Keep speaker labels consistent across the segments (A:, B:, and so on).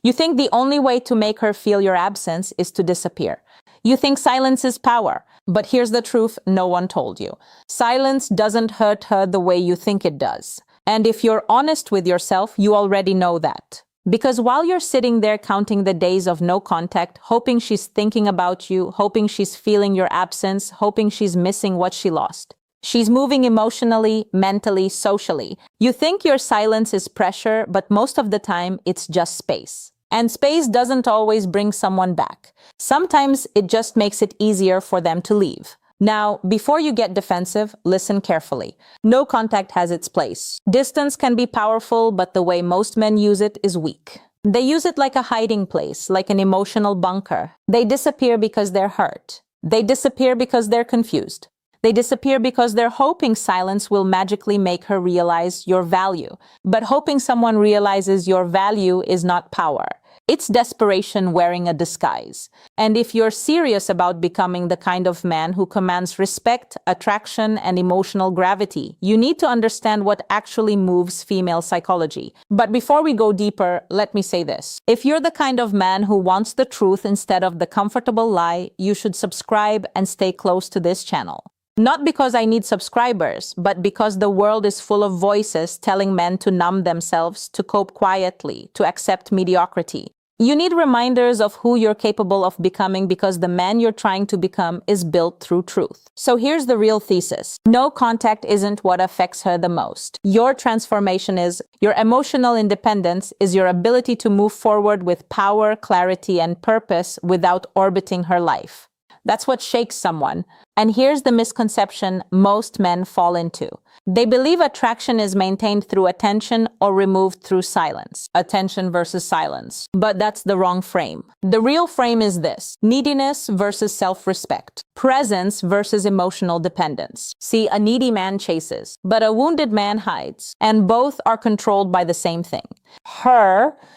A: You think the only way to make her feel your absence is to disappear. You think silence is power, but here's the truth no one told you. Silence doesn't hurt her the way you think it does. And if you're honest with yourself, you already know that. Because while you're sitting there counting the days of no contact, hoping she's thinking about you, hoping she's feeling your absence, hoping she's missing what she lost, she's moving emotionally, mentally, socially. You think your silence is pressure, but most of the time it's just space. And space doesn't always bring someone back. Sometimes it just makes it easier for them to leave. Now, before you get defensive, listen carefully. No contact has its place. Distance can be powerful, but the way most men use it is weak. They use it like a hiding place, like an emotional bunker. They disappear because they're hurt. They disappear because they're confused. They disappear because they're hoping silence will magically make her realize your value. But hoping someone realizes your value is not power. It's desperation wearing a disguise. And if you're serious about becoming the kind of man who commands respect, attraction, and emotional gravity, you need to understand what actually moves female psychology. But before we go deeper, let me say this. If you're the kind of man who wants the truth instead of the comfortable lie, you should subscribe and stay close to this channel. Not because I need subscribers, but because the world is full of voices telling men to numb themselves, to cope quietly, to accept mediocrity. You need reminders of who you're capable of becoming because the man you're trying to become is built through truth. So here's the real thesis. No contact isn't what affects her the most. Your transformation is. Your emotional independence is your ability to move forward with power, clarity, and purpose without orbiting her life. That's what shakes someone. And here's the misconception most men fall into. They believe attraction is maintained through attention or removed through silence. Attention versus silence. But that's the wrong frame. The real frame is this: neediness versus self-respect. Presence versus emotional dependence. See, a needy man chases, but a wounded man hides. And both are controlled by the same thing.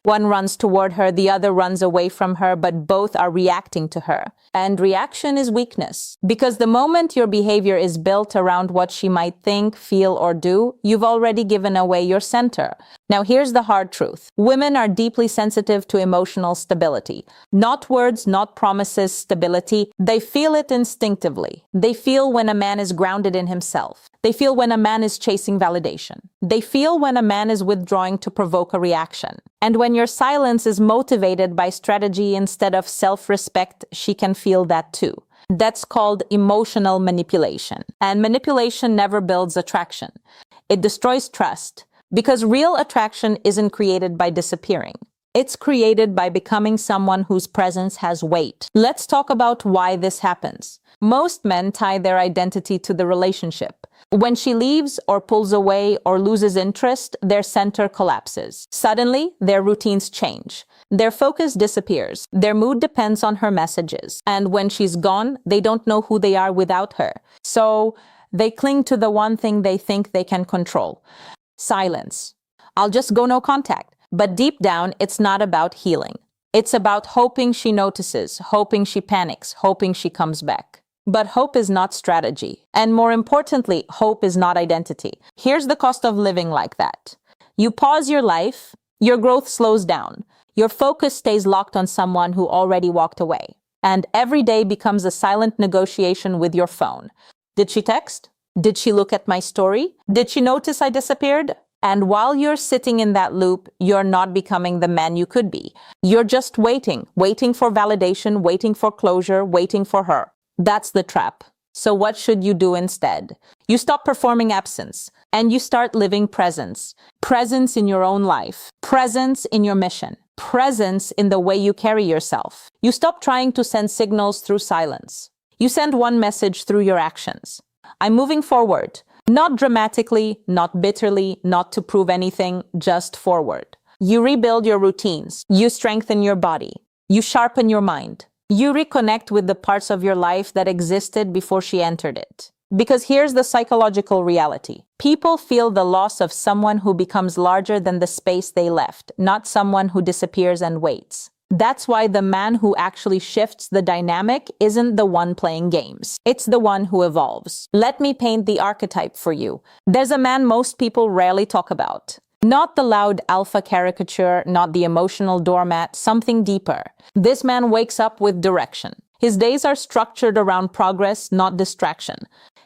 A: One runs toward her, the other runs away from her, but both are reacting to her. And reaction is weakness. Because the moment your behavior is built around what she might think, feel, or do, you've already given away your center. Now here's the hard truth. Women are deeply sensitive to emotional stability. Not words, not promises, stability. They feel it instinctively. They feel when a man is grounded in himself. They feel when a man is chasing validation. They feel when a man is withdrawing to provoke a reaction. And when your silence is motivated by strategy instead of self-respect, she can feel that too. That's called emotional manipulation. And manipulation never builds attraction. It destroys trust. Because real attraction isn't created by disappearing. It's created by becoming someone whose presence has weight. Let's talk about why this happens. Most men tie their identity to the relationship. When she leaves or pulls away or loses interest, their center collapses. Suddenly, their routines change. Their focus disappears. Their mood depends on her messages. And when she's gone, they don't know who they are without her. So they cling to the one thing they think they can control. Silence. I'll just go no contact. But deep down, it's not about healing. It's about hoping she notices, hoping she panics, hoping she comes back. But hope is not strategy. And more importantly, hope is not identity. Here's the cost of living like that. You pause your life, your growth slows down. Your focus stays locked on someone who already walked away. And every day becomes a silent negotiation with your phone. Did she text? Did she look at my story? Did she notice I disappeared? And while you're sitting in that loop, you're not becoming the man you could be. You're just waiting for validation, waiting for closure, waiting for her. That's the trap. So what should you do instead? You stop performing absence and you start living presence. Presence in your own life. Presence in your mission. Presence in the way you carry yourself. You stop trying to send signals through silence. You send one message through your actions. I'm moving forward. Not dramatically, not bitterly, not to prove anything, just forward. You rebuild your routines. You strengthen your body. You sharpen your mind. You reconnect with the parts of your life that existed before she entered it. Because here's the psychological reality. People feel the loss of someone who becomes larger than the space they left, not someone who disappears and waits. That's why the man who actually shifts the dynamic isn't the one playing games. It's the one who evolves. Let me paint the archetype for you. There's a man most people rarely talk about. Not the loud alpha caricature, not the emotional doormat, something deeper. This man wakes up with direction. His days are structured around progress, not distraction.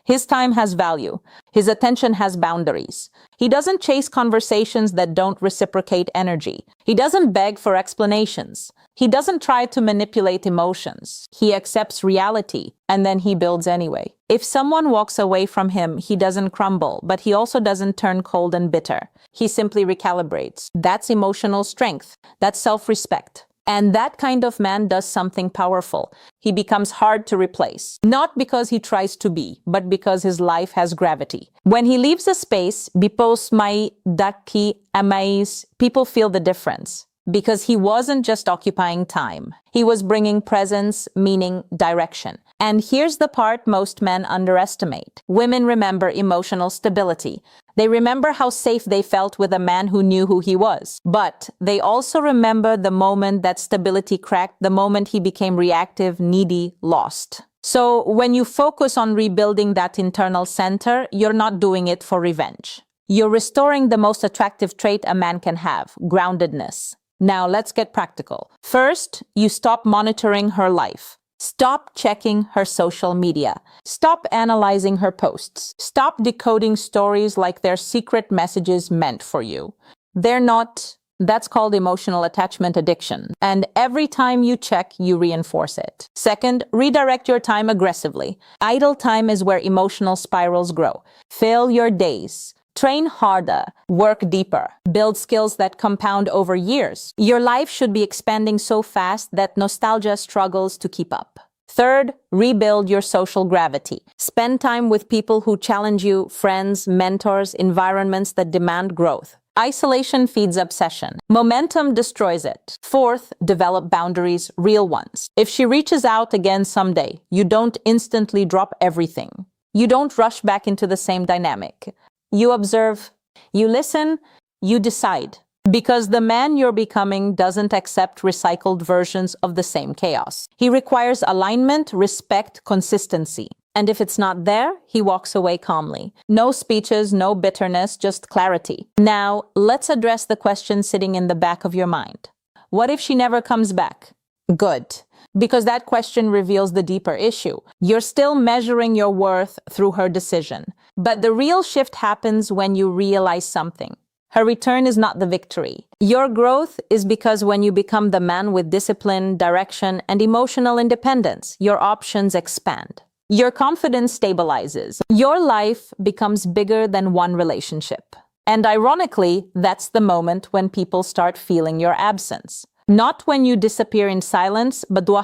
A: His time has value. His attention has boundaries. He doesn't chase conversations that don't reciprocate energy. He doesn't beg for explanations. He doesn't try to manipulate emotions. He accepts reality, and then he builds anyway. If someone walks away from him, he doesn't crumble, but he also doesn't turn cold and bitter. He simply recalibrates. That's emotional strength. That's self-respect. And that kind of man does something powerful. He becomes hard to replace. Not because he tries to be, but because his life has gravity. When he leaves a space, bipos may daki amais, people feel the difference. Because he wasn't just occupying time. He was bringing presence, meaning, direction. And here's the part most men underestimate. Women remember emotional stability. They remember how safe they felt with a man who knew who he was. But they also remember the moment that stability cracked, the moment he became reactive, needy, lost. So when you focus on rebuilding that internal center, you're not doing it for revenge. You're restoring the most attractive trait a man can have, groundedness. Now let's get practical. First, you stop monitoring her life. Stop checking her social media. Stop analyzing her posts. Stop decoding stories like they're secret messages meant for you. They're not. That's called emotional attachment addiction. And every time you check, you reinforce it. Second, redirect your time aggressively. Idle time is where emotional spirals grow. Fill your days. Train harder, work deeper, build skills that compound over years. Your life should be expanding so fast that nostalgia struggles to keep up. Third, rebuild your social gravity. Spend time with people who challenge you, friends, mentors, environments that demand growth. Isolation feeds obsession. Momentum destroys it. Fourth, develop boundaries, real ones. If she reaches out again someday, you don't instantly drop everything. You don't rush back into the same dynamic. You observe, you listen, you decide. Because the man you're becoming doesn't accept recycled versions of the same chaos. He requires alignment, respect, consistency. And if it's not there, he walks away calmly. No speeches, no bitterness, just clarity. Now, let's address the question sitting in the back of your mind. What if she never comes back? Good. Because that question reveals the deeper issue. You're still measuring your worth through her decision. But the real shift happens when you realize something. Her return is not the victory. Your growth is because when you become the man with discipline, direction, and emotional independence, your options expand. Your confidence stabilizes. Your life becomes bigger than one relationship. And ironically, that's the moment when people start feeling your absence. Not when you disappear in silence, but when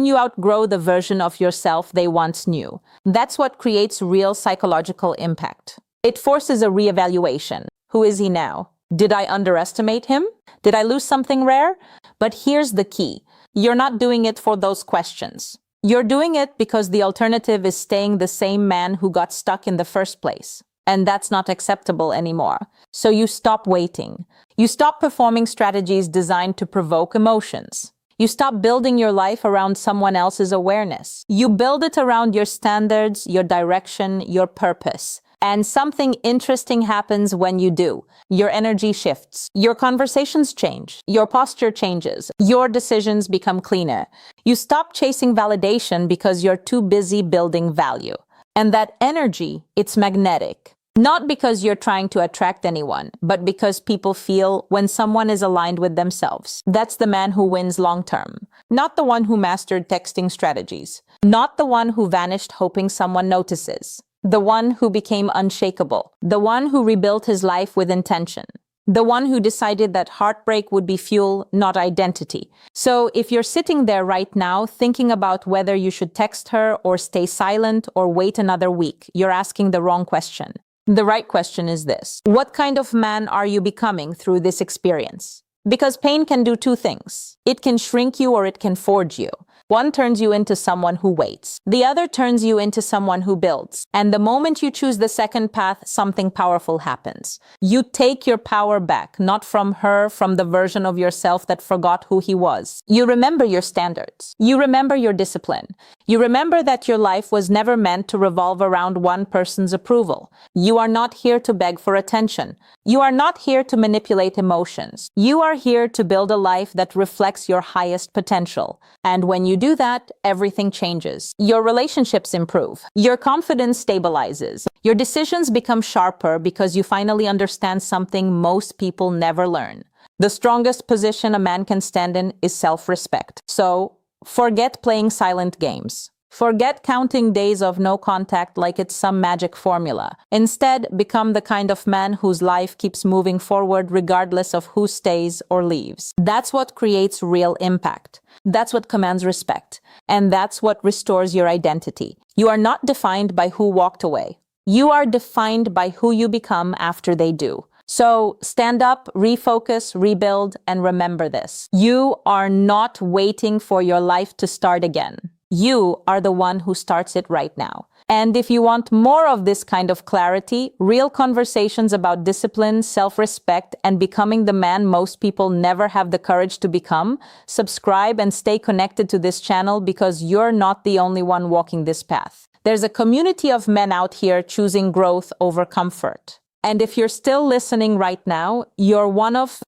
A: you outgrow the version of yourself they once knew. That's what creates real psychological impact. It forces a reevaluation. Who is he now? Did I underestimate him? Did I lose something rare? But here's the key. You're not doing it for those questions. You're doing it because the alternative is staying the same man who got stuck in the first place. And that's not acceptable anymore. So you stop waiting. You stop performing strategies designed to provoke emotions. You stop building your life around someone else's awareness. You build it around your standards, your direction, your purpose. And something interesting happens when you do. Your energy shifts. Your conversations change. Your posture changes. Your decisions become cleaner. You stop chasing validation because you're too busy building value. And that energy, it's magnetic. Not because you're trying to attract anyone, but because people feel when someone is aligned with themselves. That's the man who wins long term. Not the one who mastered texting strategies. Not the one who vanished hoping someone notices. The one who became unshakable. The one who rebuilt his life with intention. The one who decided that heartbreak would be fuel, not identity. So if you're sitting there right now thinking about whether you should text her or stay silent or wait another week, you're asking the wrong question. The right question is this. What kind of man are you becoming through this experience? Because pain can do two things. It can shrink you or it can forge you. One turns you into someone who waits. The other turns you into someone who builds. And the moment you choose the second path, something powerful happens. You take your power back, not from her, from the version of yourself that forgot who he was. You remember your standards. You remember your discipline. You remember that your life was never meant to revolve around one person's approval. You are not here to beg for attention. You are not here to manipulate emotions. You are here to build a life that reflects your highest potential. And when you do that, everything changes. Your relationships improve. Your confidence stabilizes. Your decisions become sharper because you finally understand something most people never learn. The strongest position a man can stand in is self-respect. So, forget playing silent games. Forget counting days of no contact like it's some magic formula. Instead, become the kind of man whose life keeps moving forward regardless of who stays or leaves. That's what creates real impact. That's what commands respect. And that's what restores your identity. You are not defined by who walked away. You are defined by who you become after they do. So stand up, refocus, rebuild, and remember this. You are not waiting for your life to start again. You are the one who starts it right now. And if you want more of this kind of clarity, real conversations about discipline, self-respect, and becoming the man most people never have the courage to become, subscribe and stay connected to this channel because you're not the only one walking this path. There's a community of men out here choosing growth over comfort. And if you're still listening right now, you're one of